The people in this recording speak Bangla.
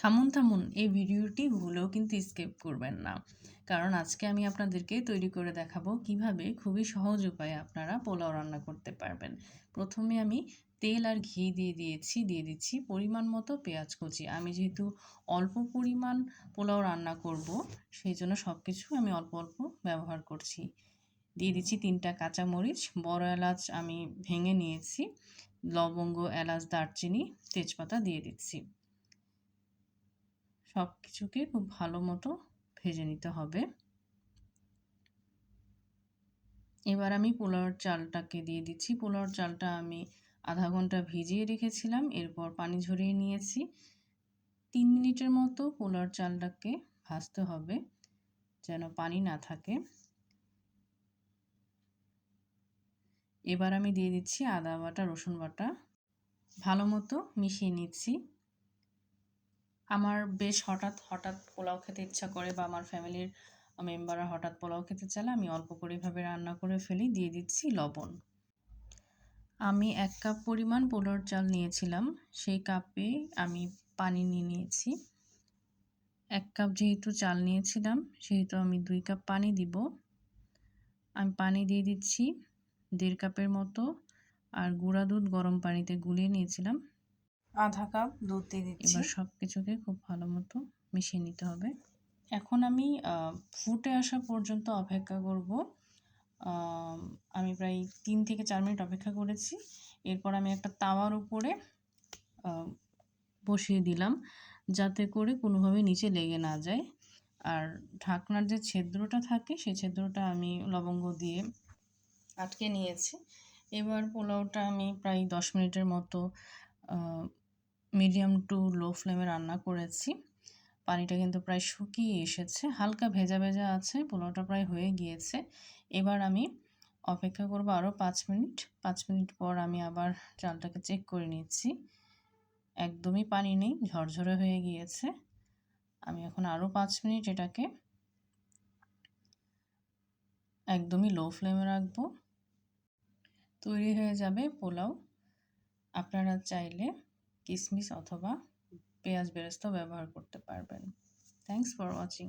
থামুন, এই ভিডিওটি ভুলেও কিন্তু স্কিপ করবেন না। কারণ আজকে আমি আপনাদেরকে তৈরি করে দেখাবো কিভাবে খুবই সহজ উপায়ে আপনারা পোলাও রান্না করতে পারবেন। প্রথমে আমি তেল আর ঘি দিয়ে দিচ্ছি পরিমাণ মতো পেঁয়াজ কুচি। আমি যেহেতু অল্প পরিমাণ পোলাও রান্না করব, সেই জন্য সব কিছু আমি অল্প অল্প ব্যবহার করছি। দিয়ে দিচ্ছি 3টা কাঁচামরিচ, বড় এলাচ আমি ভেঙে নিয়েছি, লবঙ্গ, এলাচ, দারচিনি, তেজপাতা দিয়ে দিচ্ছি। সব কিছুকে খুব ভালো মতো ভেজে নিতে হবে। এবার আমি পোলাওর চালটাকে দিয়ে দিচ্ছি। পোলাওর চালটা আমি আধা ঘন্টা ভিজিয়ে রেখেছিলাম, এরপর পানি ঝরিয়ে নিয়েছি। 3 মিনিটের মতো পোলাওর চালটাকে ভাজতে হবে যেন পানি না থাকে। এবার আমি দিয়ে দিচ্ছি আদা বাটা, রসুন বাটা, ভালো মতো মিশিয়ে নিচ্ছি। আমার বেশ হঠাৎ পোলাও খেতে ইচ্ছা করে বা আমার ফ্যামিলির মেম্বাররা হঠাৎ পোলাও খেতে চাইলে আমি অল্প করে এভাবে রান্না করে ফেলি। দিয়ে দিচ্ছি লবণ। আমি 1 কাপ পরিমাণ পোলাওর চাল নিয়েছিলাম, সেই কাপে আমি পানি নিয়ে নিয়েছি। 1 কাপ যেহেতু চাল নিয়েছিলাম সেহেতু আমি 2 কাপ পানি দিব। আমি পানি দিয়ে দিচ্ছি 1.5 কাপের মতো, আর গুঁড়া দুধ গরম পানিতে গুলিয়ে নিয়েছিলাম, আধা কাপ দুধ দিয়ে দিচ্ছি। এবার সব কিছুকে খুব ভালো মতো মিশিয়ে নিতে হবে। এখন আমি ফুটে আসা পর্যন্ত অপেক্ষা করব। আমি প্রায় 3 থেকে 4 মিনিট অপেক্ষা করেছি। এরপর আমি একটা তাওয়ার উপরে বসিয়ে দিলাম, যাতে করে কোনোভাবে নিচে লেগে না যায়। আর ঢাকনার যে ছিদ্রটা থাকে সেই ছিদ্রটা আমি লবঙ্গ দিয়ে আটকে নিয়েছি। এবার পোলাওটা আমি প্রায় 10 মিনিটের মতো মিডিয়াম টু লো ফ্লেমে রান্না করেছি। পানিটা কিন্তু প্রায় শুকিয়ে এসেছে, হালকা ভেজা ভেজা আছে, পোলাওটা প্রায় হয়ে গিয়েছে। এবার আমি অপেক্ষা করব আরও 5 মিনিট। 5 মিনিট পর আমি আবার চালটাকে চেক করে নিচ্ছি, একদমই পানি নেই, ঝরঝরে হয়ে গিয়েছে। আমি এখন আরও 5 মিনিট এটাকে একদমই লো ফ্লেমে রাখবো। তৈরি হয়ে যাবে পোলাও। আপনারা চাইলে কিশমিশ অথবা পেঁয়াজ বেরেস্তাও ব্যবহার করতে পারবেন। Thanks for watching.